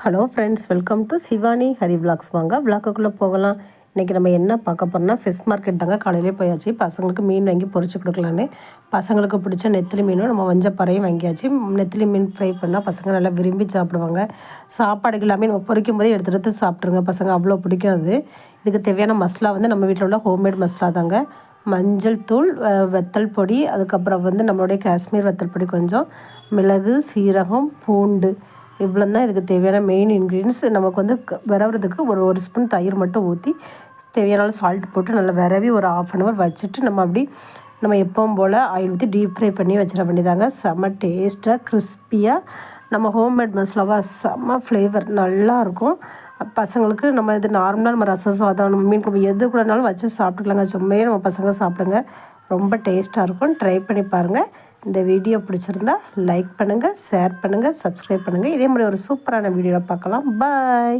Hello friends, welcome to Shivani Hari vlogs. வாங்க விளாக்குள்ளே போகலாம். இன்றைக்கி நம்ம என்ன பார்க்க போகிறோம்னா ஃபிஷ் மார்க்கெட் தாங்க. காலையிலே போயாச்சு. பசங்களுக்கு மீன் வாங்கி பொரிச்சு கொடுக்கலான்னு பசங்களுக்கு பிடிச்ச நெத்திலி மீனும் நம்ம வஞ்சப்பறையும் வாங்கியாச்சு. நெத்திலி மீன் ஃப்ரை பண்ணால் பசங்க நல்லா விரும்பி சாப்பிடுவாங்க. சாப்பாடுக்கு எல்லாமே நம்ம பொரிக்கும் போதே எடுத்து சாப்பிட்ருங்க. பசங்க அவ்வளோ பிடிக்காது. இதுக்கு தேவையான மசாலா வந்து நம்ம வீட்டில் உள்ள ஹோம்மேட் மசாலா தாங்க. மஞ்சள் தூள், வத்தல் பொடி, அதுக்கப்புறம் வந்து நம்மளுடைய காஷ்மீர் வத்தல் பொடி கொஞ்சம், மிளகு, சீரகம், பூண்டு, இவ்வளோ தான் இதுக்கு தேவையான மெயின் இன்க்ரீடியன்ஸ். நமக்கு வந்து விரவுறதுக்கு ஒரு ஸ்பூன் தயிர் மட்டும் ஊற்றி தேவையான சால்ட் போட்டு நல்லா விரவி ஒரு 1/2 hour வச்சுட்டு நம்ம எப்பவும் போல் ஆயில் ஊற்றி டீப் ஃப்ரை பண்ணி வச்சிட வேண்டியதாங்க. செம்ம டேஸ்ட்டாக கிறிஸ்பியாக நம்ம ஹோம்மேட் மசாலாவாக செம்ம ஃப்ளேவர் நல்லாயிருக்கும். பசங்களுக்கு நம்ம இது நார்மலாக நம்ம ரசம் சாதம், நம்ம மீன் குழம்பு எது கூடனாலும் வச்சு சாப்பிட்டுக்கலாங்க. சும்மையே நம்ம பசங்க சாப்பிடுங்க. ரொம்ப டேஸ்ட்டாக இருக்கும். ட்ரை பண்ணி பாருங்கள். இந்த வீடியோ பிடிச்சிருந்தா லைக் பண்ணுங்கள், ஷேர் பண்ணுங்கள், சப்ஸ்கிரைப் பண்ணுங்கள். இதே மாதிரி ஒரு சூப்பரான வீடியோவில் பார்க்கலாம். பாய்.